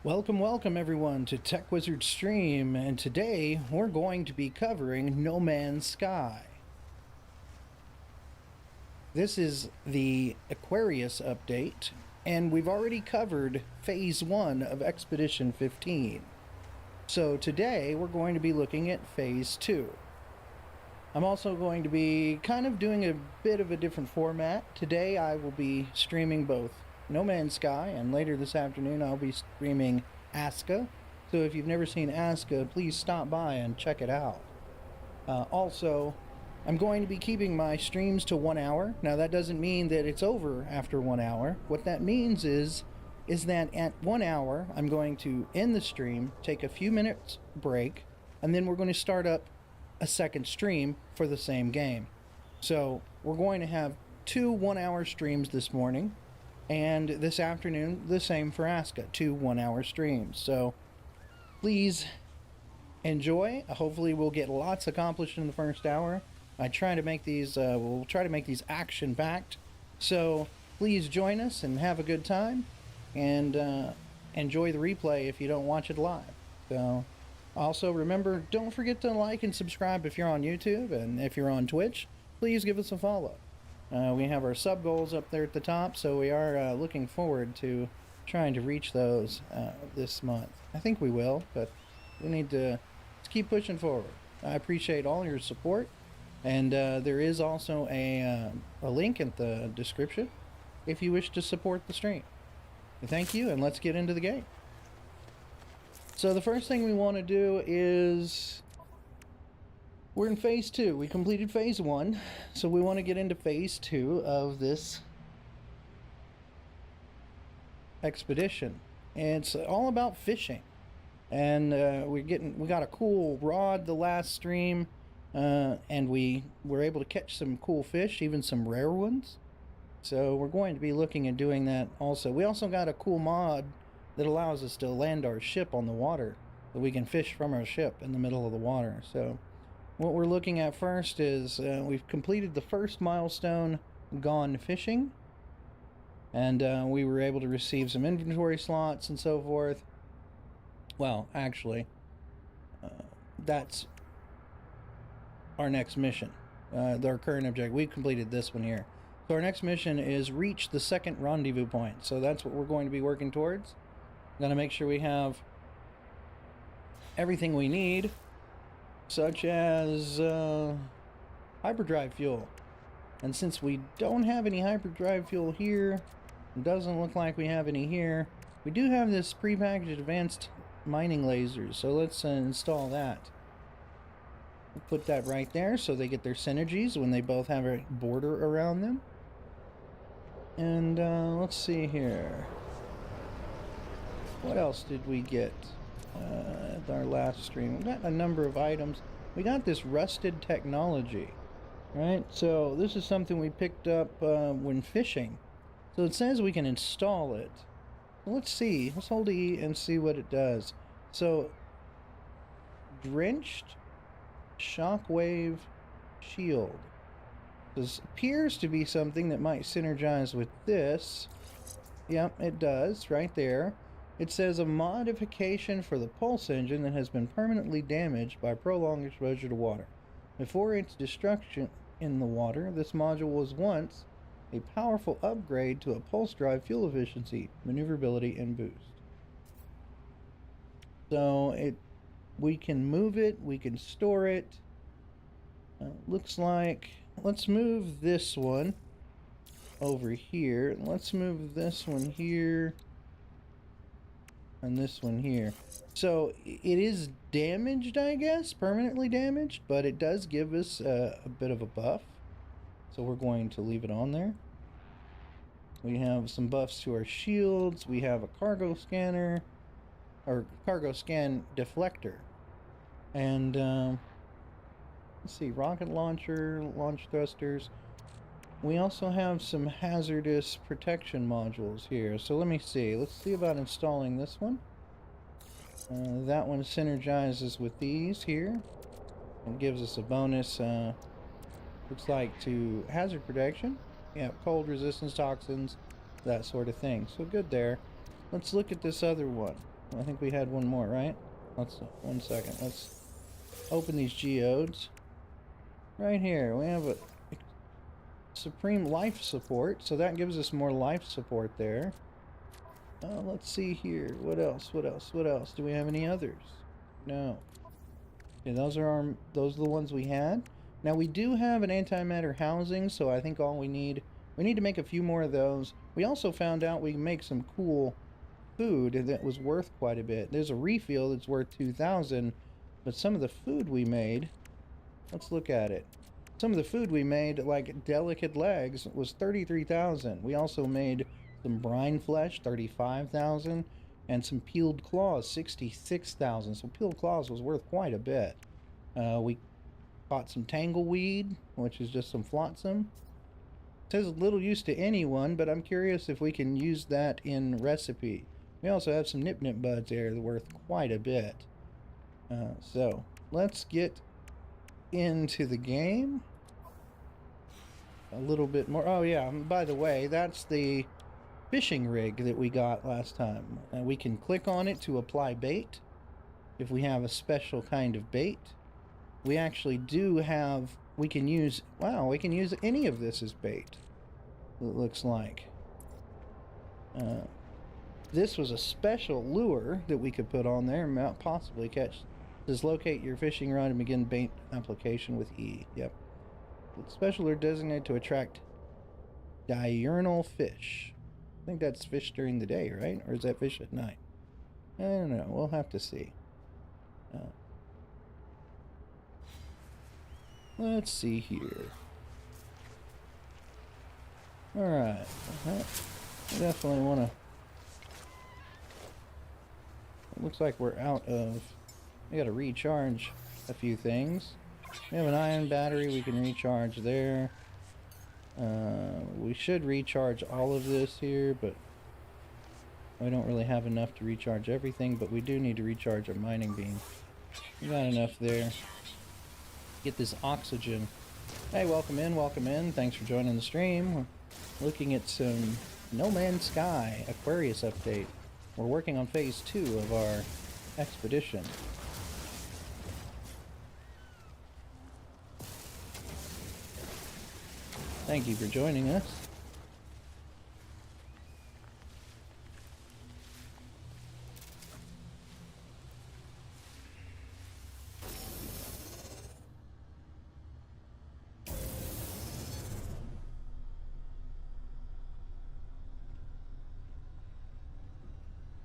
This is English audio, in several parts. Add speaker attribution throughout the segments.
Speaker 1: Welcome everyone to Tech Wizard Stream, and today we're going to be covering No Man's Sky. This is the Aquarius update, and we've already covered Phase 1 of Expedition 15. So today we're going to be looking at Phase 2. I'm also going to be kind of doing a bit of a different format. Today I will be streaming both No Man's Sky, and later this afternoon I'll be streaming Aska. So if you've never seen Aska, please stop by and check it out. Also, I'm going to be keeping my streams to 1 hour. Now that doesn't mean that it's over after 1 hour. What that means is that at 1 hour I'm going to end the stream, take a few minutes break, and then we're going to start up a second stream for the same game. So we're going to have 2 1-hour streams this morning, and this afternoon the same for Aska, 2 1-hour streams. So please enjoy. Hopefully we'll get lots accomplished in the first hour. I try to make these we'll try to make these action packed, so please join us and have a good time, and enjoy the replay if you don't watch it live. So also remember, don't forget to like and subscribe if you're on YouTube, and if you're on Twitch, please give us a follow. We have our sub goals up there at the top, so we are looking forward to trying to reach those this month. I think we will, but we need to keep pushing forward. I appreciate all your support, and there is also a link in the description if you wish to support the stream. Thank you, and let's get into the game. So the first thing we want to do is, we're in Phase 2. We completed Phase 1, so we want to get into Phase 2 of this expedition. And it's all about fishing. And we got a cool rod the last stream, and we were able to catch some cool fish, even some rare ones. So we're going to be looking at doing that also. We also got a cool mod that allows us to land our ship on the water, so we can fish from our ship in the middle of the water. So what we're looking at first is we've completed the first milestone, gone fishing, and we were able to receive some inventory slots and so forth. Well, actually, that's our next mission, our current objective. We've completed this one here. So our next mission is reach the second rendezvous point. So that's what we're going to be working towards. Going to make sure we have everything we need, such as hyperdrive fuel. And since we don't have any hyperdrive fuel here, it doesn't look like we have any here, we do have this prepackaged advanced mining lasers, so let's install that. We'll put that right there so they get their synergies when they both have a border around them. And let's see here. What else did we get at our last stream? We got a number of items. We got this rusted technology, right? So this is something we picked up when fishing. So it says we can install it. Let's see. Let's hold E and see what it does. So, drenched shockwave shield. This appears to be something that might synergize with this. Yep, it does, right there. It says a modification for the pulse engine that has been permanently damaged by prolonged exposure to water. Before its destruction in the water, this module was once a powerful upgrade to a pulse drive fuel efficiency, maneuverability, and boost. So we can move it, we can store it. Looks like, let's move this one over here. Let's move this one here. And this one here. So it is damaged, I guess, permanently damaged, but it does give us a bit of a buff. So we're going to leave it on there. We have some buffs to our shields. We have a cargo scanner, or cargo scan deflector. And let's see, rocket launcher, launch thrusters. We also have some hazardous protection modules here. So let me see. Let's see about installing this one. That one synergizes with these here and gives us a bonus, looks like, to hazard protection. Yeah, cold resistance, toxins, that sort of thing. So good there. Let's look at this other one. I think we had one more, right? Let's, 1 second. Let's open these geodes. Right here, we have a supreme life support, so that gives us more life support there. Let's see here. What else? What else? What else? Do we have any others? No. Okay, those are the ones we had. Now we do have an antimatter housing, so I think all we need to make a few more of those. We also found out we can make some cool food that was worth quite a bit. There's a refill that's worth 2,000, but some of the food we made, let's look at it. Some of the food we made, like delicate legs, was 33,000. We also made some brine flesh, 35,000, and some peeled claws, 66,000. So peeled claws was worth quite a bit. We caught some tangleweed, which is just some flotsam. It says little use to anyone, but I'm curious if we can use that in recipe. We also have some nip-nip buds there that are worth quite a bit. So let's get into the game a little bit more. Oh yeah, by the way, that's the fishing rig that we got last time. We can click on it to apply bait if we have a special kind of bait. We actually do have, we can use any of this as bait, it looks like. This was a special lure that we could put on there and possibly catch. Says locate your fishing rod and begin bait application with E. Yep. Special lure designated to attract diurnal fish. I think that's fish during the day, right? Or is that fish at night? I don't know. We'll have to see. Let's see here. Alright. I definitely want to... It looks like we're out of... We gotta recharge a few things. We have an ion battery we can recharge there. We should recharge all of this here, but we don't really have enough to recharge everything, but we do need to recharge a mining beam. We got enough there. Get this oxygen. Hey, welcome in. Thanks for joining the stream. We're looking at some No Man's Sky Aquarius update. We're working on phase 2 of our expedition. Thank you for joining us.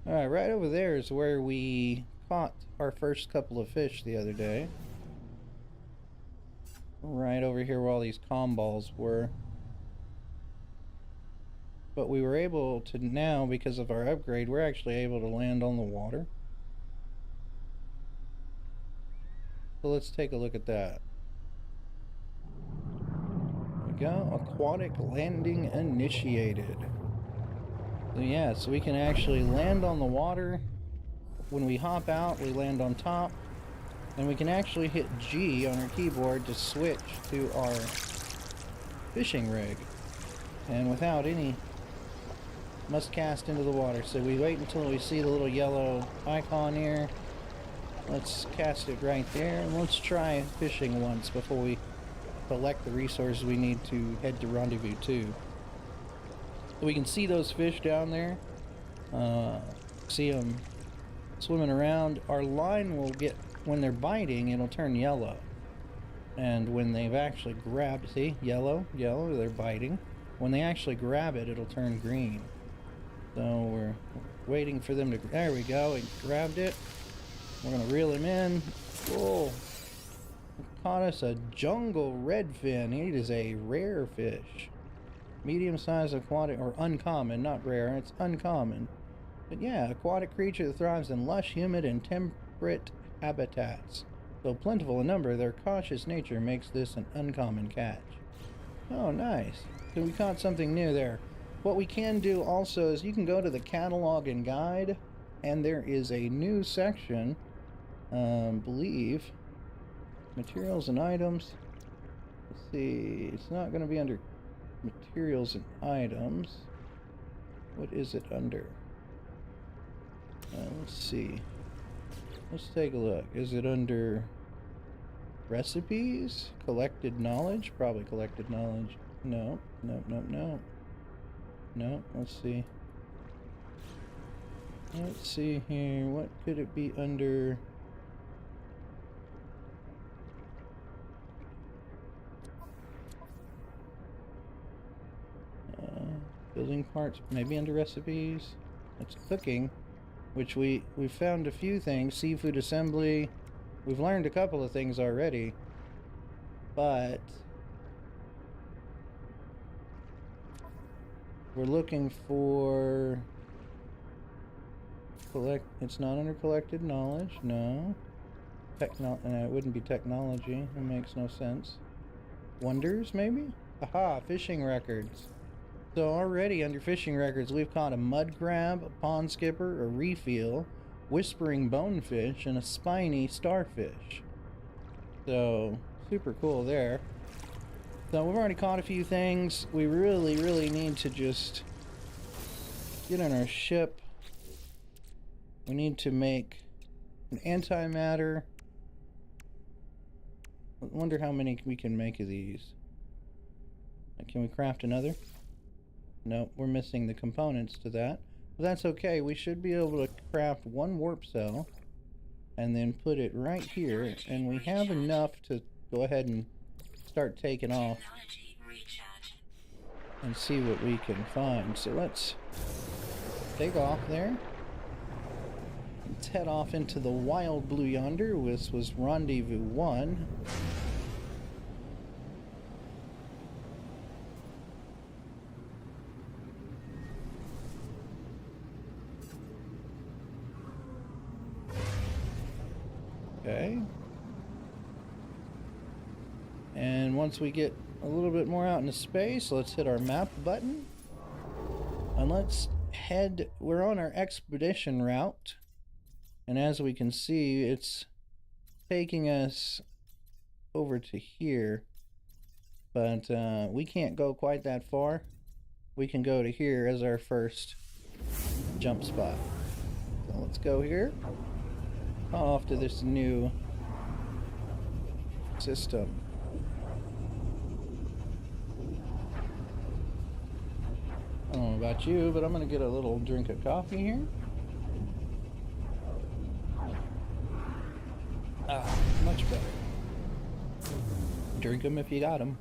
Speaker 1: Alright, right over there is where we caught our first couple of fish the other day. Right over here where all these calm balls were. But we were able to now, because of our upgrade, we're actually able to land on the water. So let's take a look at that. There we go. Aquatic landing initiated. So yeah, so we can actually land on the water. When we hop out, we land on top. And we can actually hit G on our keyboard to switch to our fishing rig. And without any, must cast into the water. So we wait until we see the little yellow icon here. Let's cast it right there. And let's try fishing once before we collect the resources we need to head to rendezvous 2. So we can see those fish down there. See them swimming around. Our line will get, when they're biting, it'll turn yellow. And when they've actually grabbed, see, yellow, they're biting. When they actually grab it, it'll turn green. So we're waiting for them to, there we go, he grabbed it. We're gonna reel him in. Whoa. Caught us a jungle redfin. It is a rare fish. Medium-sized aquatic, or uncommon, not rare, it's uncommon. But yeah, aquatic creature that thrives in lush, humid, and temperate habitats. Though plentiful in number, their cautious nature makes this an uncommon catch. Oh, nice. So we caught something new there. What we can do also is you can go to the catalog and guide, and there is a new section, believe, materials and items. Let's see, it's not going to be under materials and items. What is it under? Let's see. Let's take a look. Is it under recipes? Collected knowledge? Probably collected knowledge. No. No, no, no. No, let's see. Let's see here. What could it be under? Building parts, maybe under recipes. It's cooking, which we found a few things. Seafood assembly. We've learned a couple of things already, but we're looking for it's not under collected knowledge. No. It wouldn't be technology. It makes no sense. Wonders, maybe? Aha, fishing records. So already under fishing records, we've caught a mud crab, a pond skipper, a reef eel, whispering bonefish, and a spiny starfish. So super cool there. So we've already caught a few things. We really need to just get on our ship. We need to make an antimatter. I wonder how many we can make of these. Can we craft another? Nope, we're missing the components to that. But that's okay. We should be able to craft one warp cell and then put it right here. And we have enough to go ahead and start taking off and see what we can find. So let's take off there. Let's head off into the wild blue yonder. This was rendezvous 1. Okay. And once we get a little bit more out into space, let's hit our map button. And let's head, we're on our expedition route. And as we can see, it's taking us over to here. But we can't go quite that far. We can go to here as our first jump spot. So let's go here. Off to this new system. I don't know about you, but I'm gonna get a little drink of coffee here. Ah, much better. Drink them if you got them.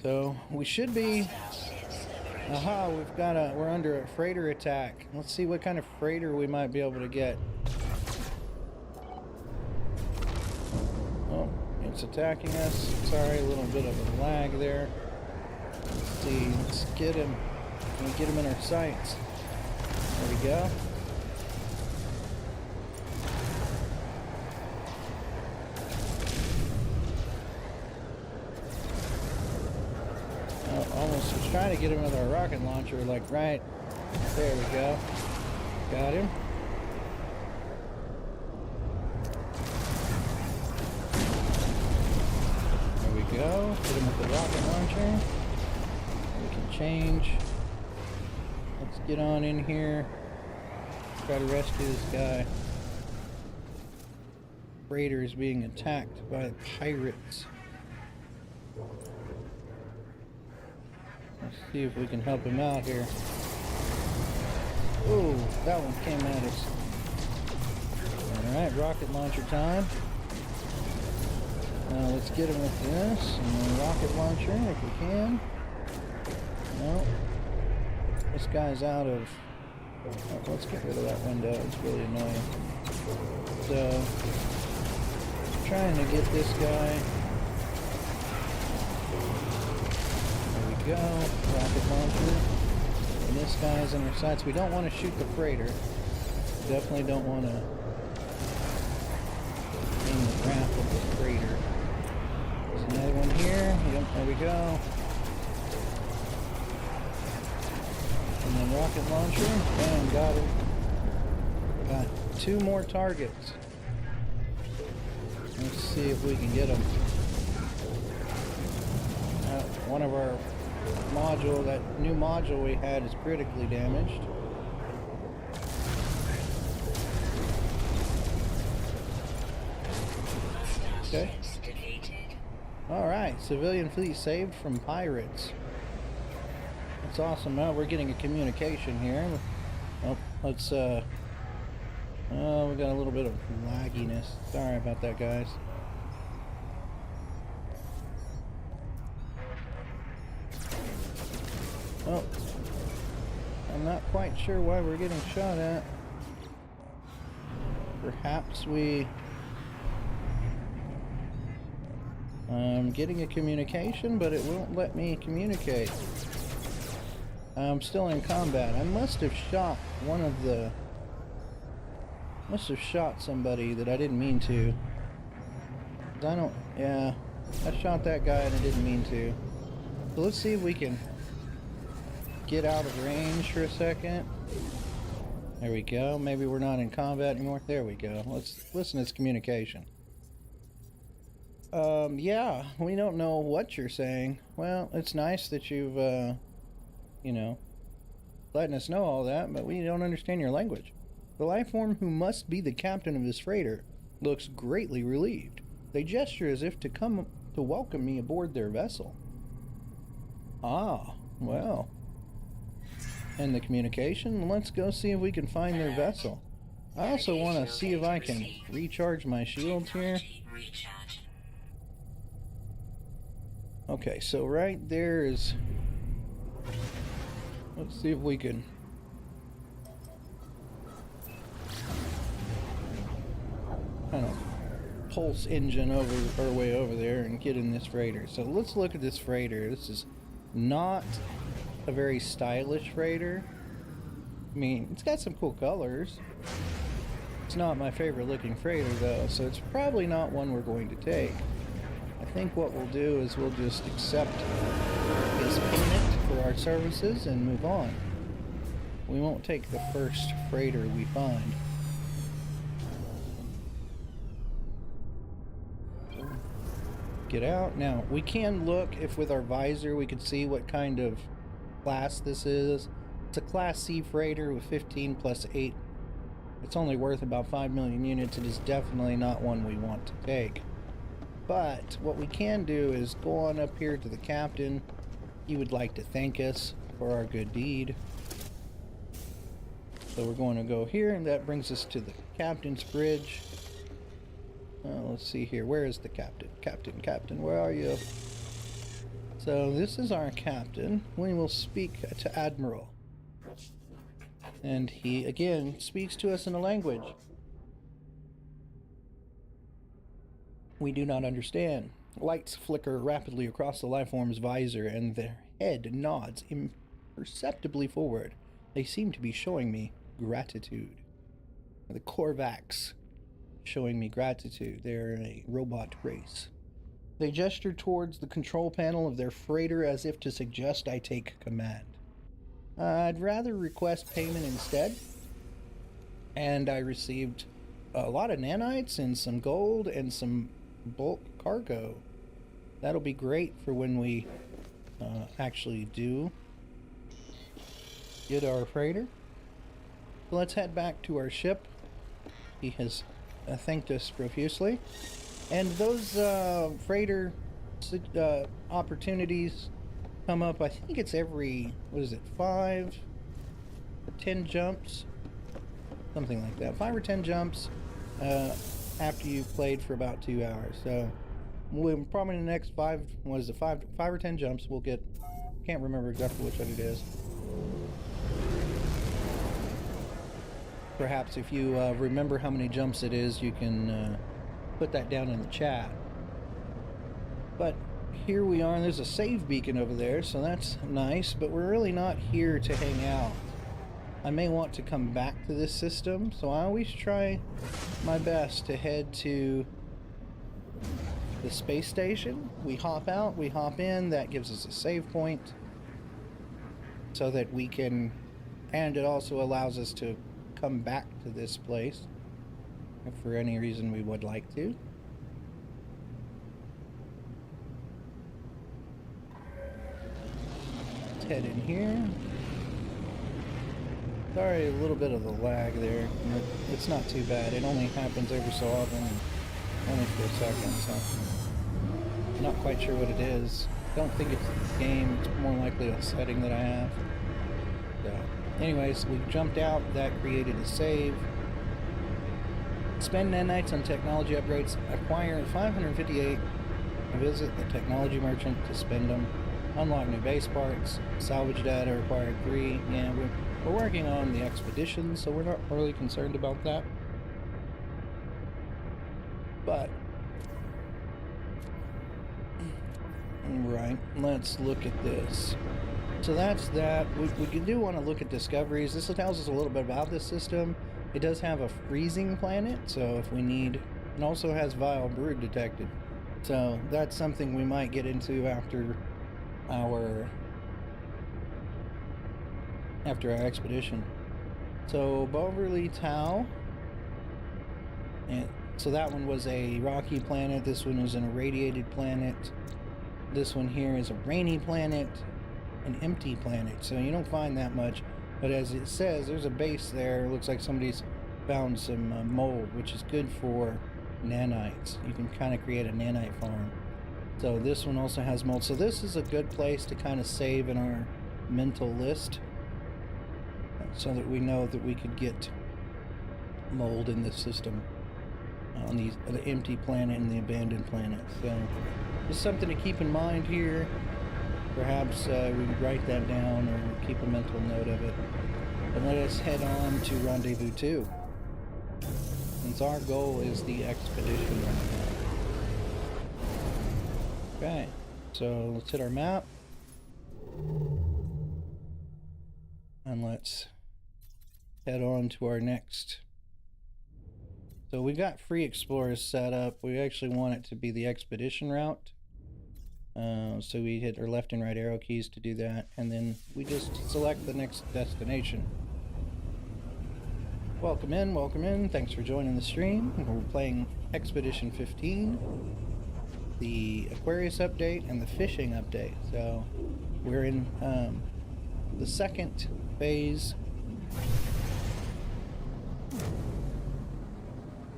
Speaker 1: So we should be. Aha, we're under a freighter attack. Let's see what kind of freighter we might be able to get. Oh, it's attacking us. Sorry, a little bit of a lag there. Let's see, let's get him. Can we get him in our sights? There we go. Oh, almost was trying to get him with our rocket launcher, like right there we go. Got him. There we go. Hit him with the rocket launcher. We can change. Let's get on in here. Try to rescue this guy. Freighter is being attacked by pirates. Let's see if we can help him out here. Ooh, that one came at us. Alright, rocket launcher time. Now let's get him with this, and then rocket launcher if we can. No. This guy's out of... Oh, let's get rid of that window, it's really annoying. So, trying to get this guy. There we go, rocket launcher. And this guy's in our sights. We don't want to shoot the freighter. Definitely don't want to aim the craft with the freighter. There's another one here. Yep, there we go. And then rocket launcher. Bam, got him. Got 2 more targets. Let's see if we can get them. One of our module, that new module we had, is critically damaged. Okay. Alright, civilian fleet saved from pirates. That's awesome. Now we're getting a communication here. Oh, let's, oh, we got a little bit of lagginess. Sorry about that, guys. Oh. I'm not quite sure why we're getting shot at. Perhaps I'm getting a communication, but it won't let me communicate. I'm still in combat. I must have shot somebody that I didn't mean to. Yeah, I shot that guy and I didn't mean to. So let's see if we can get out of range for a second. There we go. Maybe we're not in combat anymore. There we go. Let's listen to this communication. Yeah, we don't know what you're saying. Well, it's nice that you've, you know, letting us know all that, but we don't understand your language. The life form who must be the captain of this freighter looks greatly relieved. They gesture as if to come to welcome me aboard their vessel. Ah, well. And the communication? Let's go see if we can find their vessel. I also want to see if I can recharge my shields here. Okay, so right there is... Let's see if we can... kind of pulse engine over our way over there and get in this freighter. So let's look at this freighter. This is not a very stylish freighter. I mean, it's got some cool colors. It's not my favorite looking freighter though, so it's probably not one we're going to take. I think what we'll do is we'll just accept his payment for our services and move on. We won't take the first freighter we find. Get out. Now, we can look if with our visor we could see what kind of class this is. It's a Class C freighter with 15 plus 8. It's only worth about 5 million units. It is definitely not one we want to take. But what we can do is go on up here to the captain. He would like to thank us for our good deed. So we're going to go here, and that brings us to the captain's bridge. Let's see here. Where is the captain? Captain, where are you? So this is our captain. We will speak to Admiral. And he, again, speaks to us in a language we do not understand. Lights flicker rapidly across the lifeform's visor, and their head nods imperceptibly forward. They seem to be showing me gratitude. The Korvax showing me gratitude. They're a robot race. They gesture towards the control panel of their freighter as if to suggest I take command. I'd rather request payment instead. And I received a lot of nanites and some gold and some bulk cargo. That'll be great for when we actually do get our freighter. So let's head back to our ship. He has thanked us profusely. And those freighter opportunities come up, I think it's every, what is it, 5 or 10 jumps? Something like that. 5 or 10 jumps after you've played for about 2 hours. So we'll probably in the next 5 or 10 jumps we'll get, can't remember exactly which one it is. Perhaps if you remember how many jumps it is, you can put that down in the chat. But here we are, and there's a save beacon over there, so that's nice, but we're really not here to hang out. I may want to come back to this system, so I always try my best to head to the space station. We hop out, we hop in, that gives us a save point so that we can, and it also allows us to come back to this place if for any reason we would like to. Let's head in here. Sorry, a little bit of the lag there. It's not too bad. It only happens every so often. only for a second, so I'm not quite sure what it is. Don't think it's the game. It's more likely a setting that I have. So, anyways, we jumped out. That created a save. Spend nanites on technology upgrades. Acquire 558. Visit the technology merchant to spend them. Unlock new base parts. Salvage data required 3. Yeah, we're working on the expedition, so we're not really concerned about that. But right, let's look at this. So that's that. We do want to look at discoveries. This tells us a little bit about this system. It does have a freezing planet, so if we need, and also has vile brood detected. So that's something we might get into after our expedition. So Boverly Tau, and so that one was a rocky planet. This one is an irradiated planet. This one here is a rainy planet, an empty planet. So you don't find that much. But as it says, there's a base there. It looks like somebody's found some mold, which is good for nanites. You can kind of create a nanite farm. So this one also has mold. So this is a good place to kind of save in our mental list, so that we know that we could get mold in this system on the empty planet and the abandoned planet. So just something to keep in mind here. Perhaps we could write that down or keep a mental note of it. And let us head on to Rendezvous 2, since our goal is the expedition right now. Okay, so let's hit our map. And let's head on to our next. So we got free explorers set up. We actually want it to be the expedition route. So we hit our left and right arrow keys to do that, and then we just select the next destination. Welcome in, thanks for joining the stream. We're playing Expedition 15, the Aquarius update, and the fishing update. So we're in the second phase.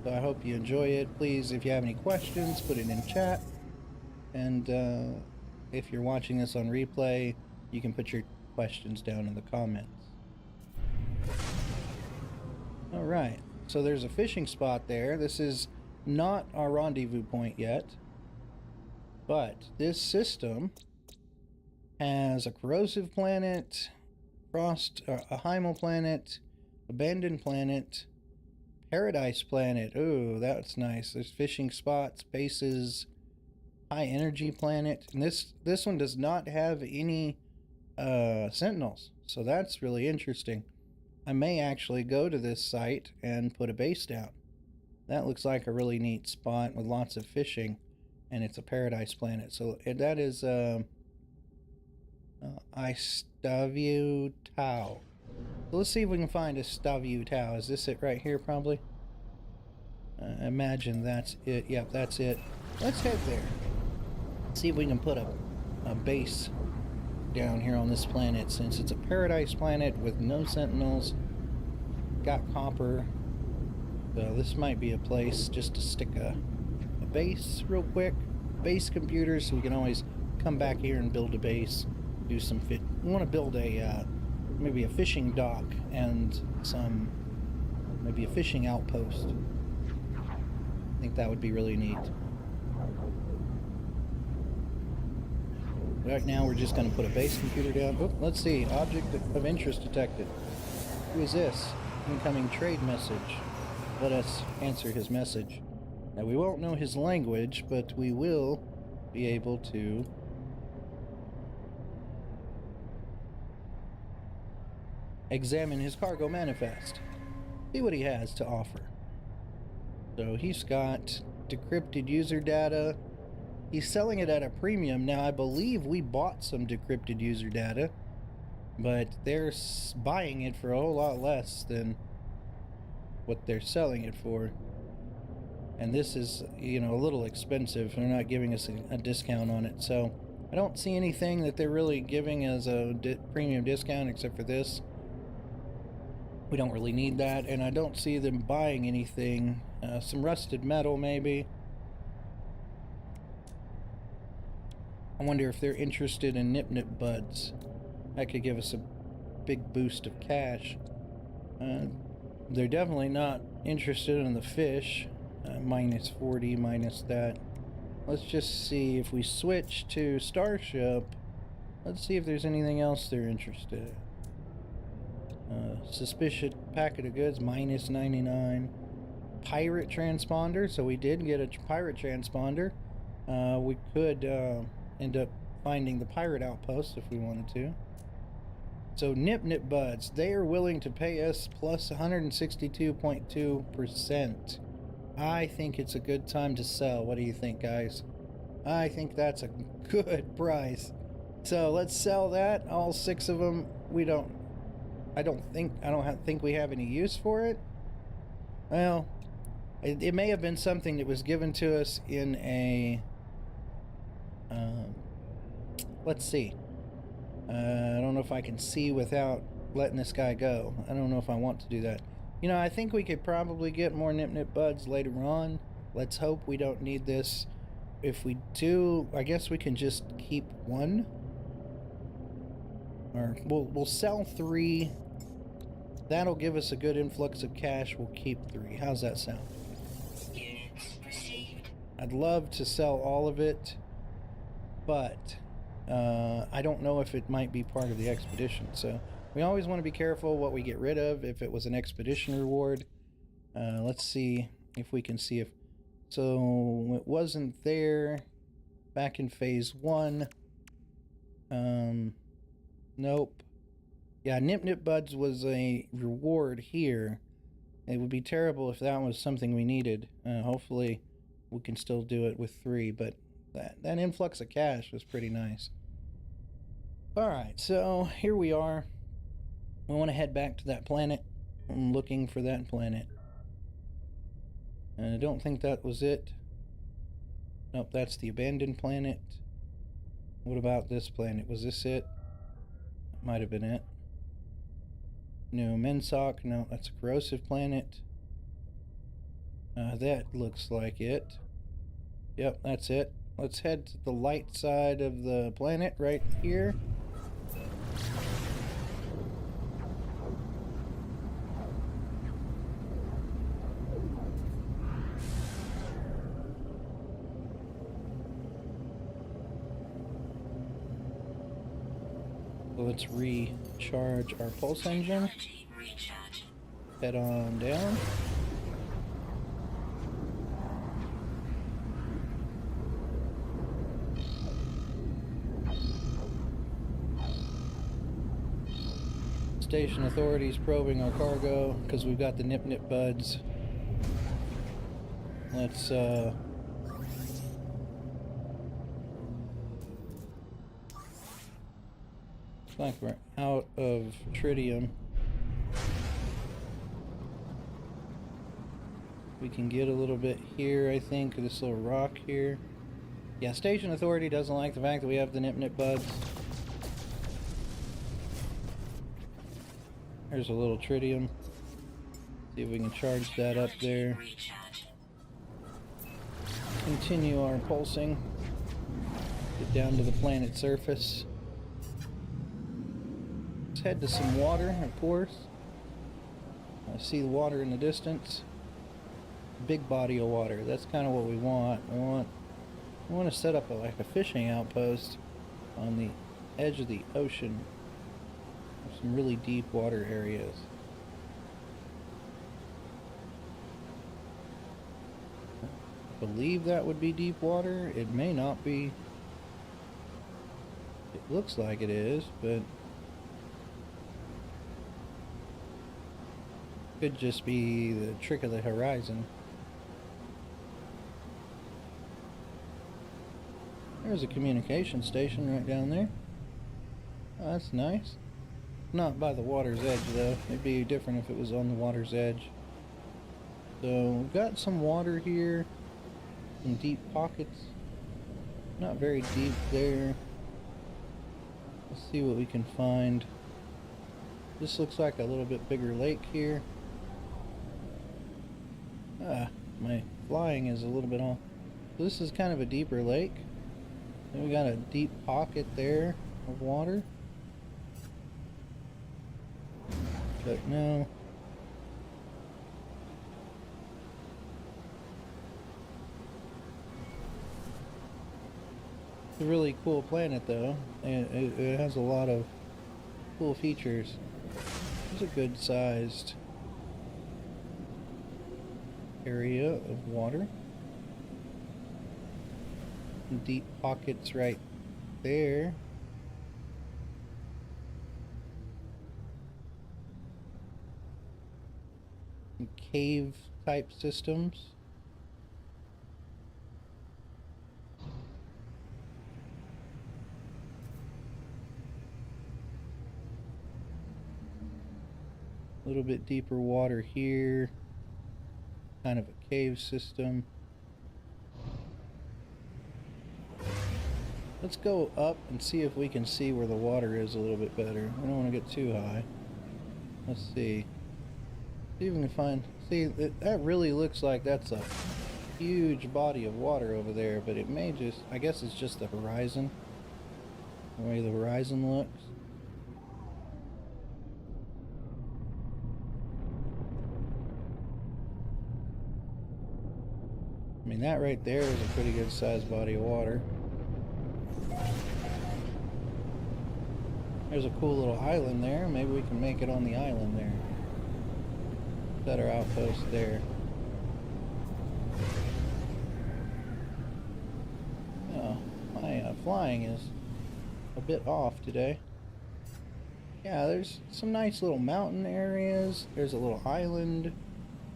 Speaker 1: So I hope you enjoy it. Please, if you have any questions, put it in chat. And if you're watching this on replay, you can put your questions down in the comments. Alright, so there's a fishing spot there. This is not our rendezvous point yet, but this system has a corrosive planet, a hymal planet, abandoned planet, paradise planet. Ooh, that's nice. There's fishing spots, bases, high energy planet, and this one does not have any sentinels, so that's really interesting. I may actually go to this site and put a base down. That looks like a really neat spot with lots of fishing, and it's a paradise planet. So that is Exo-Skiff. So let's see if we can find a Exo-Skiff. Is this it right here? Probably. Imagine that's it. Yep, that's it. Let's head there. See if we can put a base down here on this planet, since it's a paradise planet with no sentinels. Got copper, so this might be a place just to stick a base real quick. Base computers, so we can always come back here and build a base, do some fit. We want to build a maybe a fishing dock and maybe a fishing outpost. I think that would be really neat. Right now we're just going to put a base computer down. Oh, let's see. Object of interest detected. Who is this? Incoming trade message. Let us answer his message. Now we won't know his language, but we will be able to examine his cargo manifest. See what he has to offer. So he's got decrypted user data. He's selling it at a premium. Now, I believe we bought some decrypted user data, but they're buying it for a whole lot less than what they're selling it for. And this is, you know, a little expensive. They're not giving us a discount on it. So I don't see anything that they're really giving as a premium discount except for this. We don't really need that. And I don't see them buying anything. Some rusted metal, maybe. I wonder if they're interested in nip buds. That could give us a big boost of cash. They're definitely not interested in the fish. Minus 40, minus that. Let's just see if we switch to Starship. Let's see if there's anything else they're interested in. Suspicious packet of goods, minus 99. Pirate transponder, so we did get a pirate transponder. We could end up finding the pirate outpost if we wanted to. So nip buds, they are willing to pay us plus 162.2%. I think it's a good time to sell. What do you think, guys? I think that's a good price. So let's sell that. All 6 of them. I don't think we have any use for it. Well, it may have been something that was given to us in a let's see. I don't know if I can see without letting this guy go. I don't know if I want to do that. You know, I think we could probably get more nip buds later on. Let's hope we don't need this. If we do, I guess we can just keep 1. Or we'll sell 3. That'll give us a good influx of cash. We'll keep 3. How's that sound? I'd love to sell all of it, but I don't know if it might be part of the expedition. So we always want to be careful what we get rid of if it was an expedition reward. Let's see if we can see if... So it wasn't there back in phase 1. Nope. Yeah, nip buds was a reward here. It would be terrible if that was something we needed. Hopefully we can still do it with 3, but that influx of cash was pretty nice. Alright, so here we are. We want to head back to that planet. I'm looking for that planet. And I don't think that was it. Nope, that's the abandoned planet. What about this planet? Was this it? Might have been it. No, Mensoc. No, that's a corrosive planet. That looks like it. Yep, that's it. Let's head to the light side of the planet right here. So let's recharge our pulse engine. Head on down. Station authorities probing our cargo because we've got the nip buds. Let's looks like we're out of tritium. We can get a little bit here, I think, this little rock here. Yeah, station authority doesn't like the fact that we have the nip buds. There's a little tritium. See if we can charge that up there. Continue our pulsing. Get down to the planet's surface. Let's head to some water, of course. I see the water in the distance. Big body of water. That's kind of what we want. We want to set up like a fishing outpost on the edge of the ocean. Some really deep water areas. I believe that would be deep water. It may not be. It looks like it is, but could just be the trick of the horizon. There's a communication station right down there. Oh, that's nice. Not by the water's edge though. It'd be different if it was on the water's edge. So we've got some water here. Some deep pockets. Not very deep there. Let's see what we can find. This looks like a little bit bigger lake here. My flying is a little bit off. So this is kind of a deeper lake. Then we got a deep pocket there of water. But no. It's a really cool planet though, and it has a lot of cool features. It's a good sized area of water. Deep pockets right there. Some cave type systems. A little bit deeper water here. Kind of a cave system. Let's go up and see if we can see where the water is a little bit better. We don't want to get too high. Let's see. See if we can find... See, that really looks like that's a huge body of water over there, but it may just... I guess it's just the horizon. The way the horizon looks. I mean, that right there is a pretty good sized body of water. There's a cool little island there. Maybe we can make it on the island there. Set our outpost there. Oh, my flying is a bit off today. Yeah, there's some nice little mountain areas. There's a little island.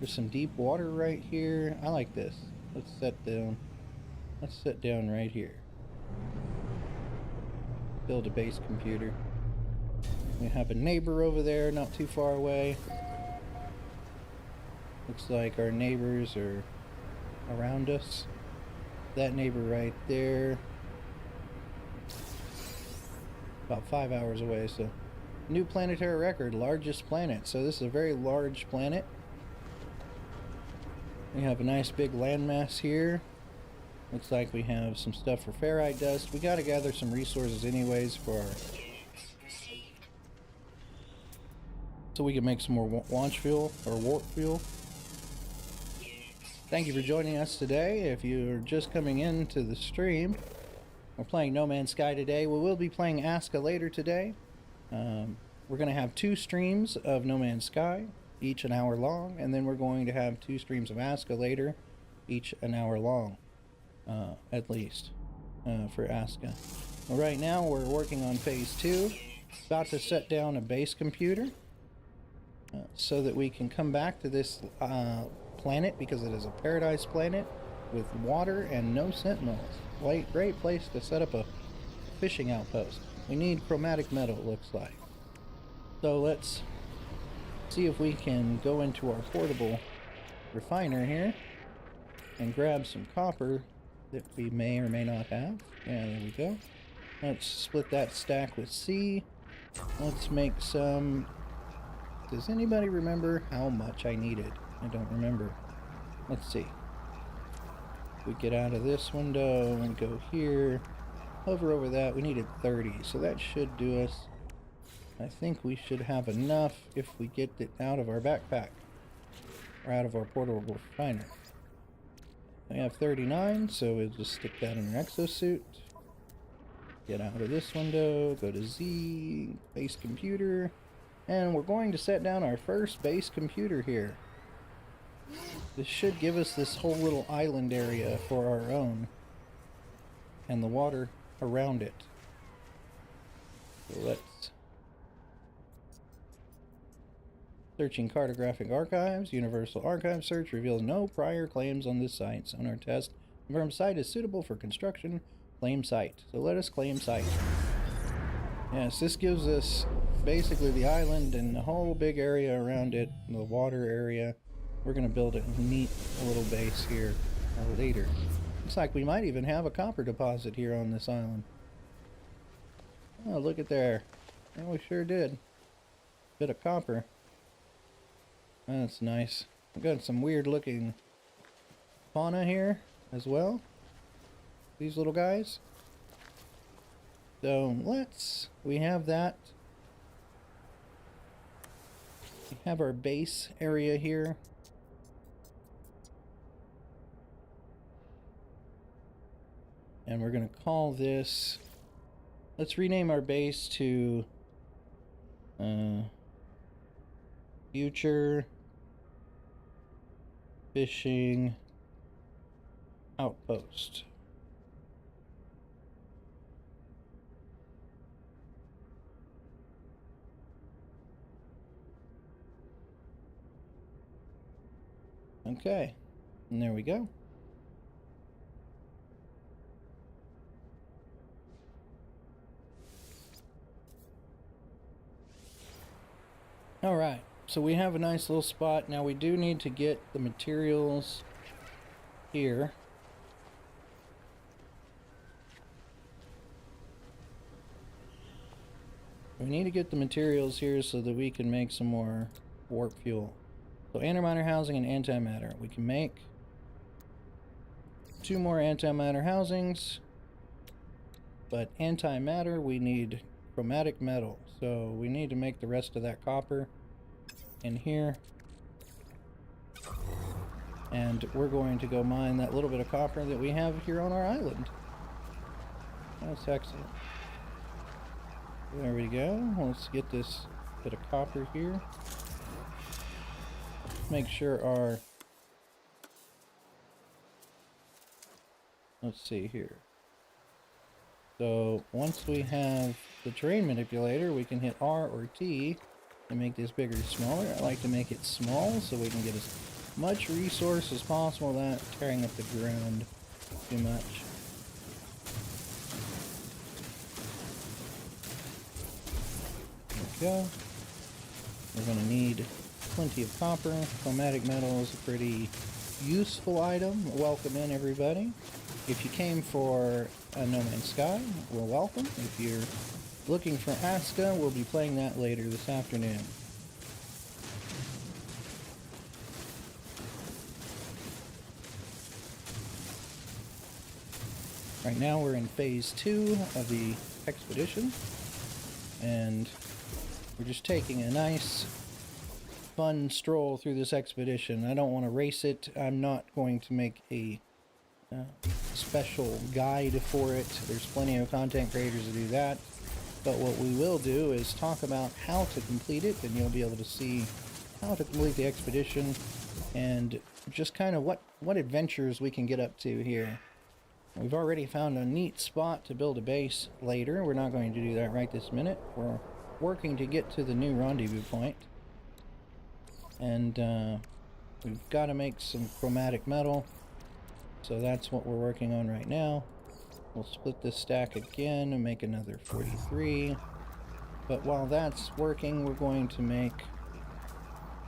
Speaker 1: There's some deep water right here. I like this. Let's set down. Let's sit down right here. Build a base computer. We have a neighbor over there, not too far away. Looks like our neighbors are around us. That neighbor right there. About 5 hours away, so. New planetary record, largest planet. So this is a very large planet. We have a nice big landmass here. Looks like we have some stuff for ferrite dust. We gotta gather some resources anyways for our... so we can make some more launch fuel, or warp fuel. Thank you for joining us today. If you're just coming into the stream, we're playing No Man's Sky today. We will be playing Aska later today. We're going to have 2 streams of No Man's Sky, each an hour long, and then we're going to have 2 streams of Aska later, each an hour long, at least, for Aska. Well, right now we're working on phase 2, about to set down a base computer, so that we can come back to this planet, because it is a paradise planet with water and no sentinels. Great place to set up a fishing outpost. We need chromatic metal, it looks like. So let's see if we can go into our portable refiner here and grab some copper that we may or may not have. Yeah, there we go. Let's split that stack with C. Let's make some... Does anybody remember how much I needed? I don't remember. Let's see. We get out of this window and go here. Hover over that. We needed 30, so that should do us. I think we should have enough if we get it out of our backpack. Or out of our portable refiner. We have 39, so we'll just stick that in our exosuit. Get out of this window. Go to Z. Base computer. And we're going to set down our first base computer here. This should give us this whole little island area for our own. And the water around it. So let's... Searching cartographic archives. Universal Archive search reveals no prior claims on this site. Sonar test confirms site is suitable for construction. Claim site. So let us claim site. Yes, this gives us basically the island and the whole big area around it, the water area. We're going to build a neat little base here later. Looks like we might even have a copper deposit here on this island. Oh, look at there. Yeah, we sure did. Bit of copper. That's nice. We've got some weird looking fauna here as well. These little guys. So we have that. We have our base area here. And we're going to call this, let's rename our base to Future Fishing Outpost. Okay, and there we go. All right, so we have a nice little spot. Now we do need to get the materials here. We need to get the materials here so that we can make some more warp fuel. So antimatter housing and antimatter. We can make 2 more antimatter housings, but antimatter we need chromatic metal. So we need to make the rest of that copper in here. And we're going to go mine that little bit of copper that we have here on our island. That's excellent. There we go. Let's get this bit of copper here. Make sure our... Let's see here. So once we have the terrain manipulator, we can hit R or T and make this bigger or smaller. I like to make it small so we can get as much resource as possible without tearing up the ground too much. There we go. We're going to need plenty of copper. Chromatic metal is a pretty useful item. Welcome in, everybody. If you came for No Man's Sky, well, welcome. If you're looking for Aska, we'll be playing that later this afternoon. Right now we're in phase 2 of the expedition, and we're just taking a nice fun stroll through this expedition. I don't want to race it. I'm not going to make a special guide for it. There's plenty of content creators to do that. But what we will do is talk about how to complete it, and you'll be able to see how to complete the expedition and just kind of what adventures we can get up to here. We've already found a neat spot to build a base later. We're not going to do that right this minute. We're working to get to the new rendezvous point. And we've got to make some chromatic metal. So that's what we're working on right now. We'll split this stack again and make another 43. But while that's working, we're going to make...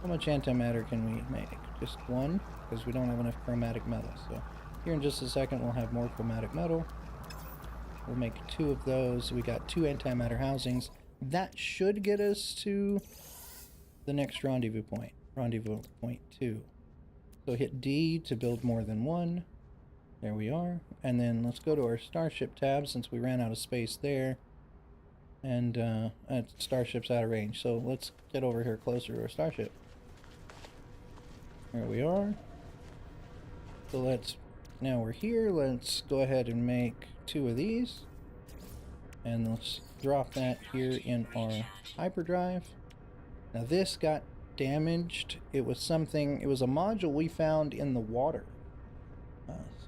Speaker 1: How much antimatter can we make? Just 1? Because we don't have enough chromatic metal. So here in just a second we'll have more chromatic metal. We'll make 2 of those. We got 2 antimatter housings. That should get us to the next rendezvous point. Rendezvous point 2. So hit D to build more than 1. There we are. And then let's go to our starship tab since we ran out of space there. And starship's out of range. So let's get over here closer to our starship. There we are. So now we're here. Let's go ahead and make 2 of these. And let's drop that here in our hyperdrive. Now this got damaged. It was a module we found in the water.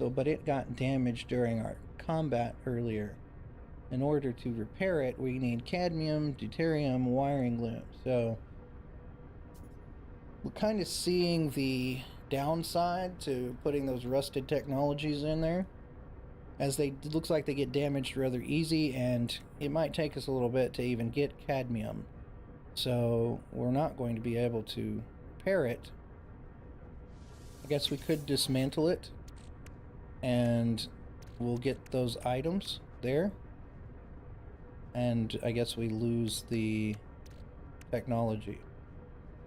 Speaker 1: But it got damaged during our combat earlier. In order to repair it, we need cadmium, deuterium, wiring loom. So we're kind of seeing the downside to putting those rusted technologies in there, as it looks like they get damaged rather easy, and it might take us a little bit to even get cadmium. So we're not going to be able to repair it. I guess we could dismantle it, and we'll get those items there. And I guess we lose the technology.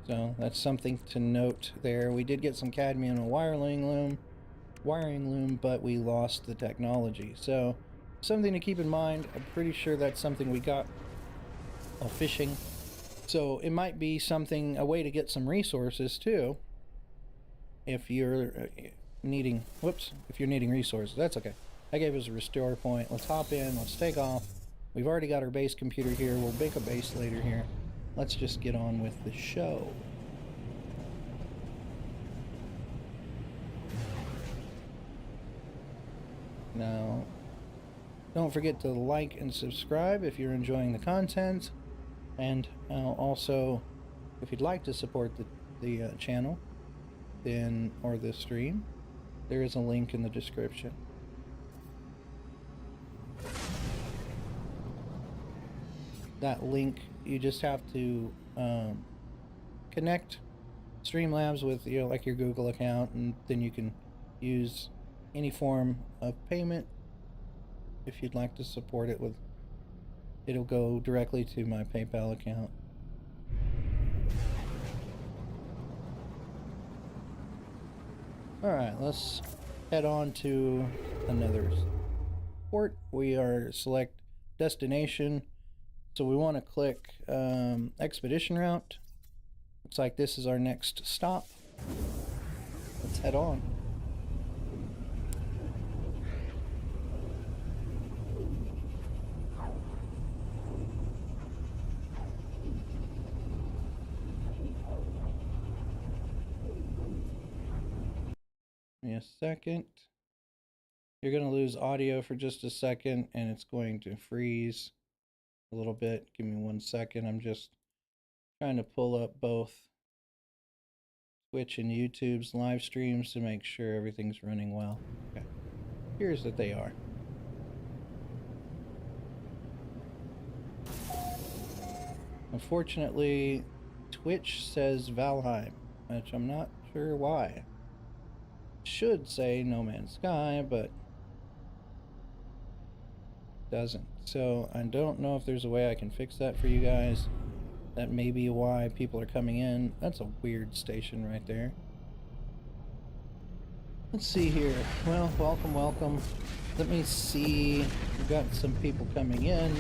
Speaker 1: So that's something to note there. We did get some cadmium and wiring loom, but we lost the technology. So something to keep in mind. I'm pretty sure that's something we got while fishing. So it might be something, a way to get some resources too. If you're needing, if you're needing resources, that's okay. I gave us a restore point. Let's hop in, let's take off. We've already got our base computer here. We'll make a base later here. Let's just get on with the show. Now, don't forget to like and subscribe if you're enjoying the content. And also, if you'd like to support the channel, then, or the stream, there is a link in the description. That link, you just have to connect Streamlabs with like your Google account, and then you can use any form of payment if you'd like to support it with. It'll go directly to my PayPal account. Alright, let's head on to another port. We are select destination. So we want to click expedition route. Looks like this is our next stop. Let's head on. Give me a second. You're going to lose audio for just a second, and it's going to freeze a little bit. Give me 1 second. I'm just trying to pull up both Twitch and YouTube's live streams to make sure everything's running well. Okay. Here's that they are. Unfortunately, Twitch says Valheim, which I'm not sure why. Should say No Man's Sky, but doesn't. So I don't know if there's a way I can fix that for you guys. That may be why people are coming in. That's a weird station right there. Let's see here. Well, welcome. Let me see. We've got some people coming in.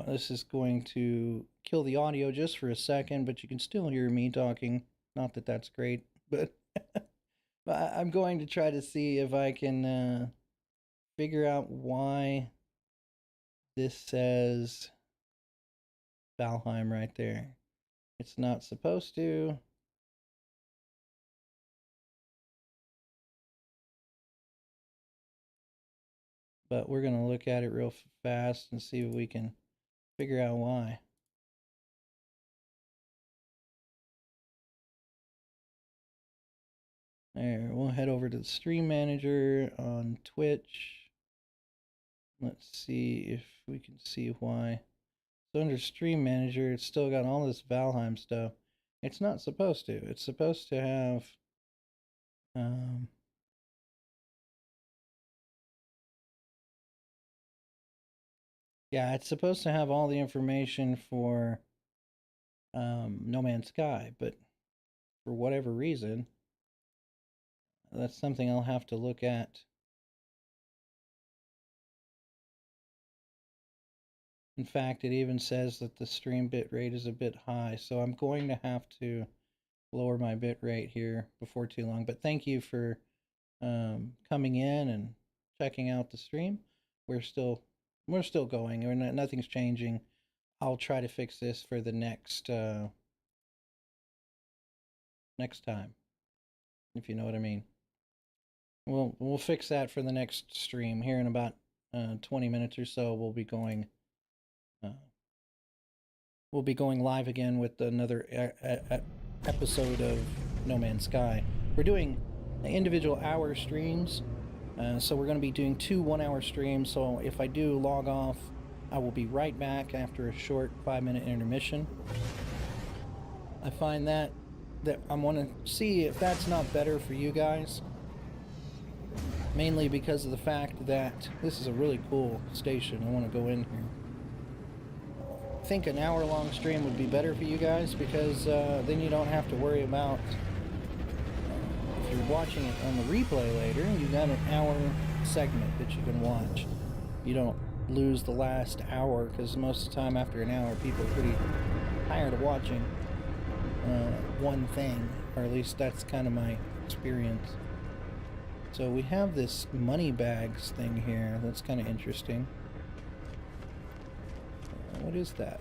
Speaker 1: This is going to kill the audio just for a second, but you can still hear me talking. Not that that's great, but I'm going to try to see if I can figure out why this says Valheim right there. It's not supposed to. But we're going to look at it real fast and see if we can figure out why. There, we'll head over to the stream manager on Twitch. Let's see if we can see why. So under stream manager, it's still got all this Valheim stuff. It's not supposed to. It's supposed to have yeah, it's supposed to have all the information for No Man's Sky, but for whatever reason, that's something I'll have to look at. In fact, it even says that the stream bit rate is a bit high, so I'm going to have to lower my bit rate here before too long. But thank you for coming in and checking out the stream. We're still going. Nothing's changing. I'll try to fix this for the next time, if you know what I mean. We'll fix that for the next stream here in about 20 minutes or so. We'll be going live again with another episode of No Man's Sky. We're doing individual hour streams, so we're going to be doing 2 1-hour streams. So if I do log off, I will be right back after a short 5-minute intermission. I find that I want to see if that's not better for you guys. Mainly because of the fact that this is a really cool station. I want to go in here. I think an hour-long stream would be better for you guys, because then you don't have to worry about if you're watching it on the replay later. You got an hour segment that you can watch. You don't lose the last hour, because most of the time after an hour people are pretty tired of watching one thing, or at least that's kind of my experience. So we have this money bags thing here. That's kind of interesting. What is that?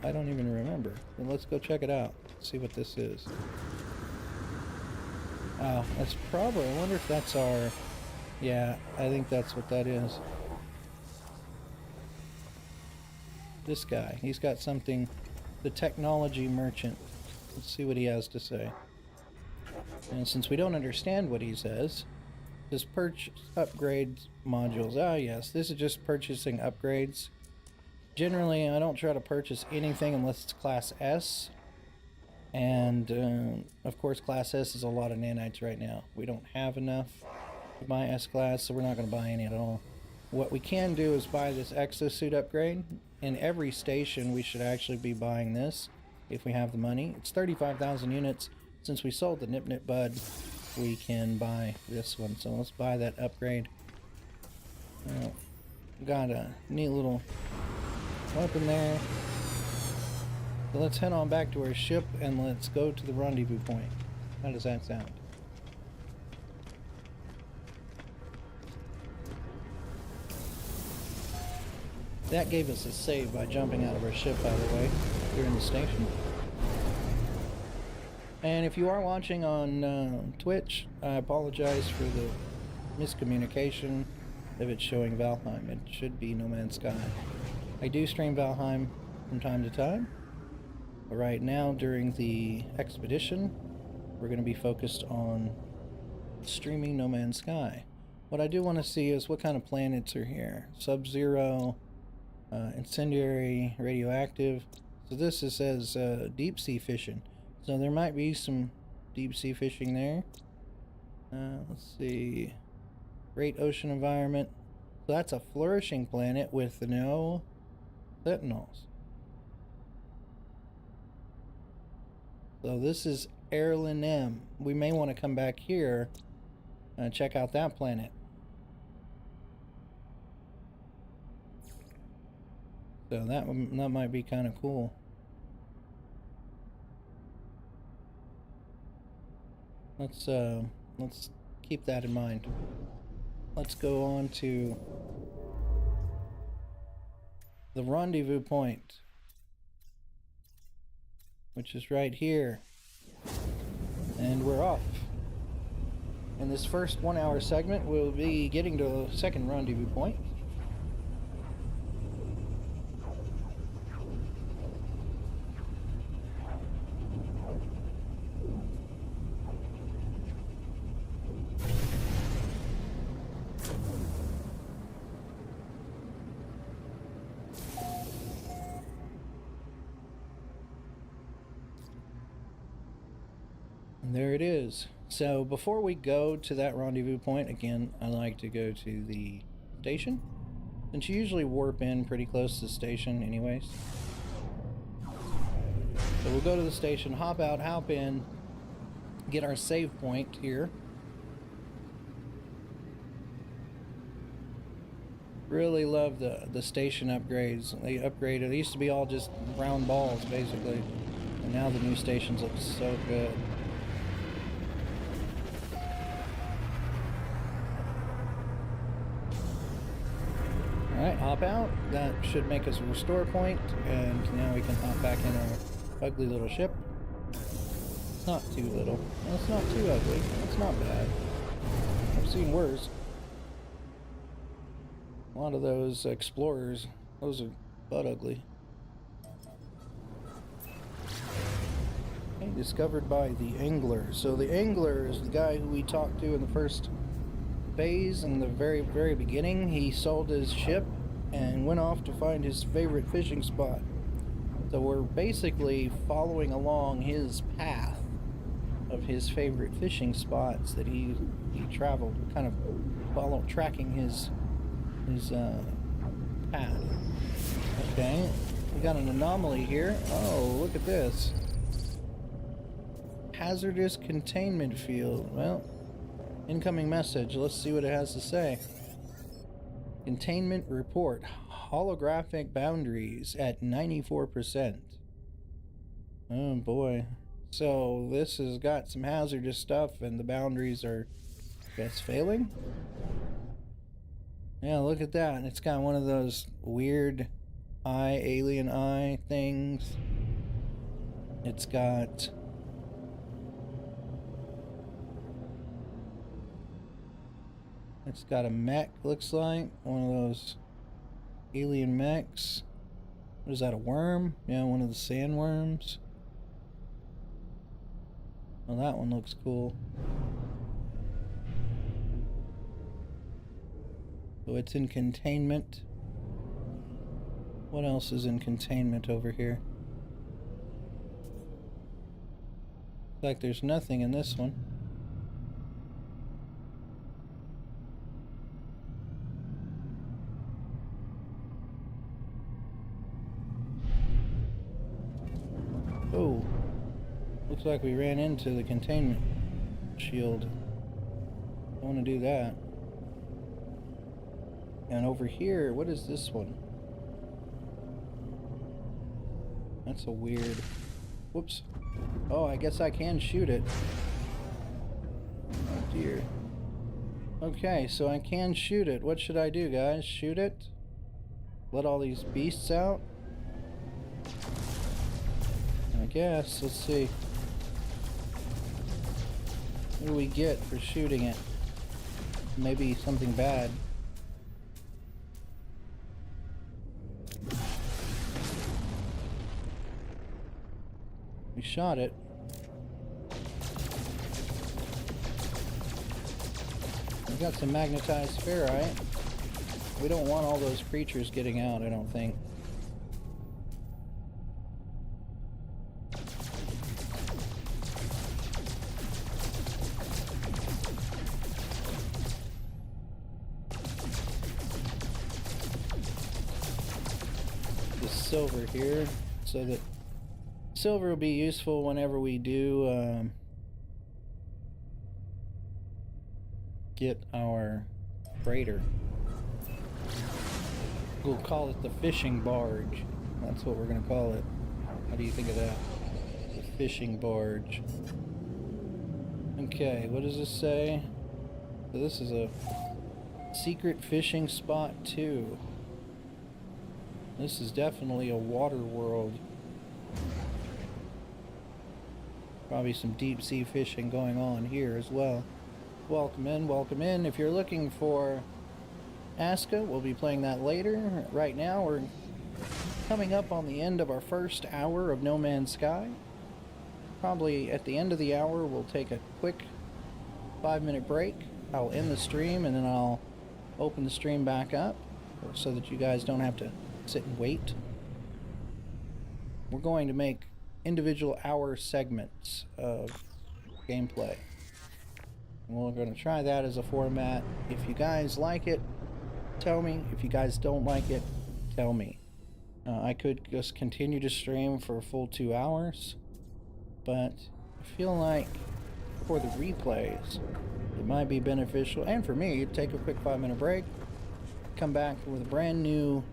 Speaker 1: I don't even remember. Well, let's go check it out. See what this is. Oh, that's probably, I wonder if that's our, yeah, I think that's what that is. This guy, he's got something, the technology merchant. Let's see what he has to say. And since we don't understand what he says, this purchase upgrades modules. Ah, yes, this is just purchasing upgrades. Generally, I don't try to purchase anything unless it's Class S. And, of course, Class S is a lot of nanites right now. We don't have enough to buy S-Class, so we're not going to buy any at all. What we can do is buy this exosuit upgrade. In every station, we should actually be buying this if we have the money. It's 35,000 units. Since we sold the Nip Nip Bud, we can buy this one. So let's buy that upgrade. Got a neat little weapon there. So let's head on back to our ship and let's go to the rendezvous point. How does that sound? That gave us a save by jumping out of our ship, by the way, here in the station. And if you are watching on Twitch, I apologize for the miscommunication of it showing Valheim. It should be No Man's Sky. I do stream Valheim from time to time. But right now, during the expedition, we're going to be focused on streaming No Man's Sky. What I do want to see is what kind of planets are here. Sub-Zero, incendiary, radioactive. So this says deep sea fishing. So there might be some deep sea fishing there. Let's see. Great ocean environment. So that's a flourishing planet with no sentinels. So this is Erlen M. We may want to come back here and check out that planet. So that might be kind of cool. Let's keep that in mind. Let's go on to the rendezvous point, which is right here. And we're off. In this first 1 hour segment, we'll be getting to the second rendezvous point. There it is. So before we go to that rendezvous point, again, I like to go to the station. Since you usually warp in pretty close to the station anyways. So we'll go to the station, hop out, hop in, get our save point here. Really love the station upgrades. They upgraded. They used to be all just round balls basically. And now the new stations look so good. Alright, hop out. That should make us a restore point, and now we can hop back in our ugly little ship. It's not too little. It's not too ugly. It's not bad. I've seen worse. A lot of those explorers, those are butt ugly. Okay, discovered by the angler. So the angler is the guy who we talked to in the first phase in the very beginning. He sold his ship and went off to find his favorite fishing spot. So we're basically following along his path of his favorite fishing spots that he traveled. We're kind of tracking his path. Okay, we got an anomaly here. Oh, look at this. Hazardous containment field. Well, incoming message. Let's see what it has to say. Containment report. Holographic boundaries at 94%. Oh boy. So this has got some hazardous stuff and the boundaries are, I guess, failing? Yeah, look at that. And it's got one of those weird alien eye things. It's got a mech, looks like. One of those alien mechs. What is that, a worm? Yeah, one of the sandworms. Well, that one looks cool. So it's in containment. What else is in containment over here? Looks like there's nothing in this one. Oh, looks like we ran into the containment shield. Don't want to do that. And over here, what is this one? That's a weird... Whoops. Oh, I guess I can shoot it. Oh dear. Okay, so I can shoot it. What should I do, guys? Shoot it? Let all these beasts out? I guess. Let's see. What do we get for shooting it? Maybe something bad. We shot it. We got some magnetized ferrite. We don't want all those creatures getting out, I don't think. This silver here, so that silver will be useful whenever we do get our freighter. We'll call it the fishing barge. That's what we're gonna call it. How do you think of that? The fishing barge. Okay, what does this say? So this is a secret fishing spot too. This is definitely a water world. Probably some deep sea fishing going on here as well. Welcome in, welcome in. If you're looking for Aska, we'll be playing that later. Right now we're coming up on the end of our first hour of No Man's Sky. Probably at the end of the hour we'll take a quick 5-minute break. I'll end the stream and then I'll open the stream back up so that you guys don't have to sit and wait. We're going to make individual hour segments of gameplay. And we're going to try that as a format. If you guys like it, tell me. If you guys don't like it, tell me. I could just continue to stream for a full 2 hours, but I feel like for the replays it might be beneficial, and for me, take a quick 5-minute break, come back with a brand new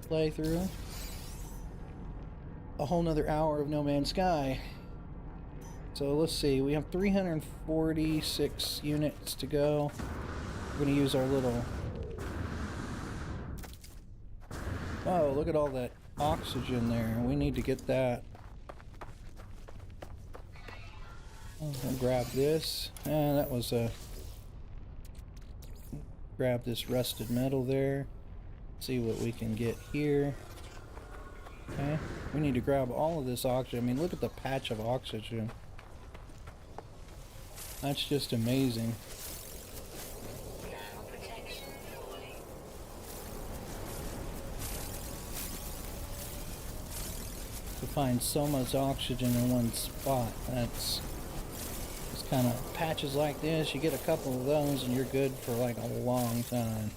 Speaker 1: playthrough, a whole nother hour of No Man's Sky. So let's see, we have 346 units to go. We're going to use our little... Oh, look at all that oxygen there. We need to get that. I'll grab this. That was a... Grab this rusted metal there. See what we can get here. Okay. We need to grab all of this oxygen. I mean, look at the patch of oxygen. That's just amazing. To find so much oxygen in one spot, that's just kind of patches like this. You get a couple of those and you're good for like a long time.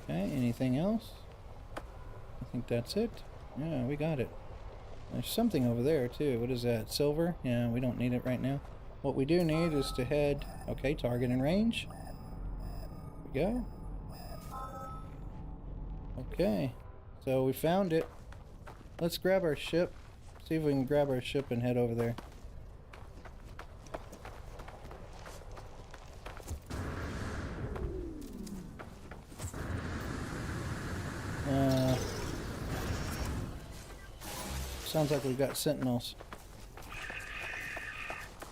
Speaker 1: Okay, anything else? I think that's it. Yeah, we got it. There's something over there too. What is that? Silver? Yeah, we don't need it right now. What we do need is to head... Okay, target in range. There we go. Okay. So we found it. Let's grab our ship. See if we can grab our ship and head over there. Sounds like we've got sentinels.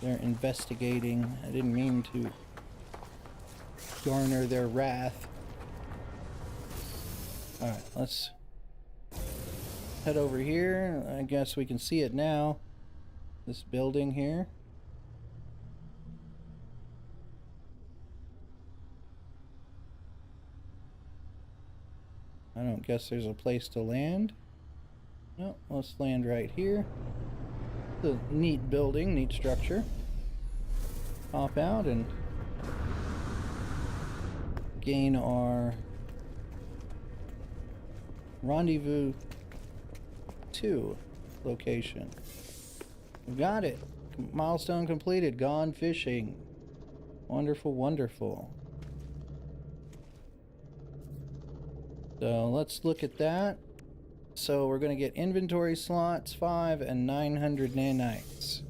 Speaker 1: They're investigating. I didn't mean to garner their wrath. Alright, let's head over here. I guess we can see it now. This building here. I don't guess there's a place to land. No, let's land right here. It's a neat building, neat structure. Pop out and gain our rendezvous 2 location. We got it. Milestone completed. Gone fishing. Wonderful, wonderful. So let's look at that. So we're going to get inventory slots 5 and 900 nanites.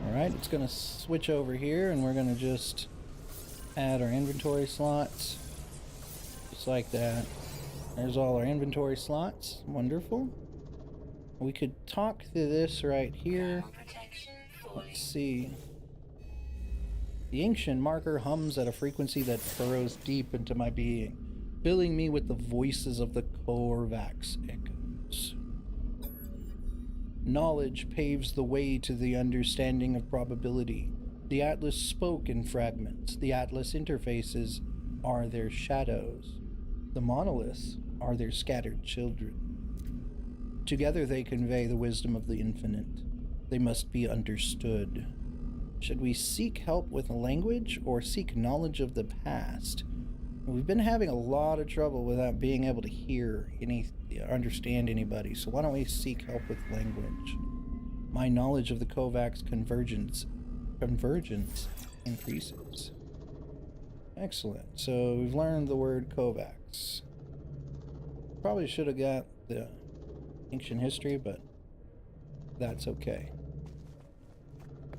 Speaker 1: Alright, it's going to switch over here and we're going to just add our inventory slots. Just like that. There's all our inventory slots. Wonderful. We could talk to this right here. Let's see. The ancient marker hums at a frequency that burrows deep into my being, filling me with the voices of the Korvax echoes. Knowledge paves the way to the understanding of probability. The Atlas spoke in fragments. The Atlas interfaces are their shadows. The monoliths are their scattered children. Together they convey the wisdom of the infinite. They must be understood. Should we seek help with language or seek knowledge of the past? We've been having a lot of trouble without being able to hear understand anybody, so why don't we seek help with language? My knowledge of the Kovacs convergence increases. Excellent. So we've learned the word Kovacs. Probably should have got the ancient history, but that's okay.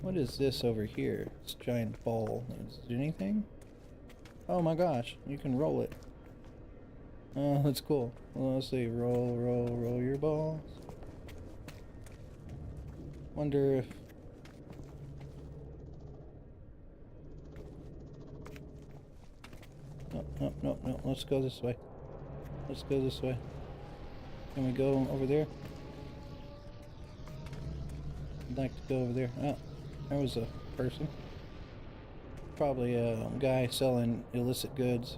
Speaker 1: What is this over here? This giant ball. Does it do anything? Oh my gosh, you can roll it. Oh, that's cool. Well, let's see. Roll, roll, roll your balls. Wonder if... No, no, no, no. Let's go this way. Let's go this way. Can we go over there? I'd like to go over there. Oh, there was a person. Probably a guy selling illicit goods.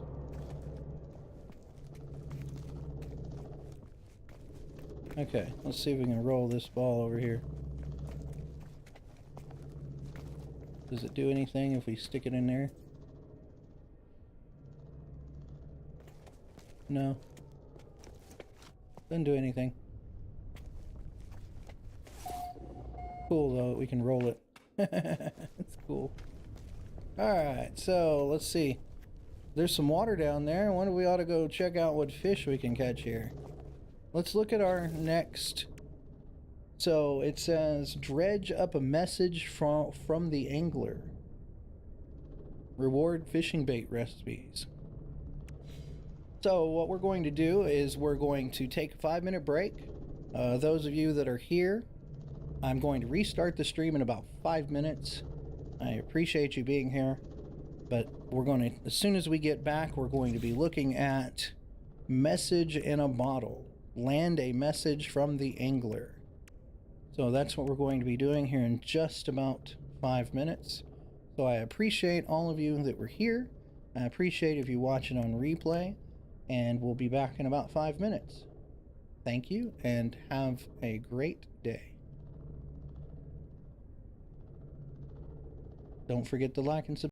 Speaker 1: Okay, let's see if we can roll this ball over here. Does it do anything if we stick it in there? No. Doesn't do anything. Cool though, we can roll it. That's cool. Alright, so let's see. There's some water down there. I wonder if we ought to go check out what fish we can catch here. Let's look at our next. So it says, dredge up a message from the angler. Reward fishing bait recipes. So what we're going to do is we're going to take a 5-minute break. Those of you that are here, I'm going to restart the stream in about 5 minutes. I appreciate you being here, but we're going to, as soon as we get back, we're going to be looking at message in a bottle. Land a message from the angler. So that's what we're going to be doing here in just about 5 minutes. So I appreciate all of you that were here. I appreciate if you watch it on replay, and we'll be back in about 5 minutes. Thank you, and have a great day. Don't forget to like and subscribe.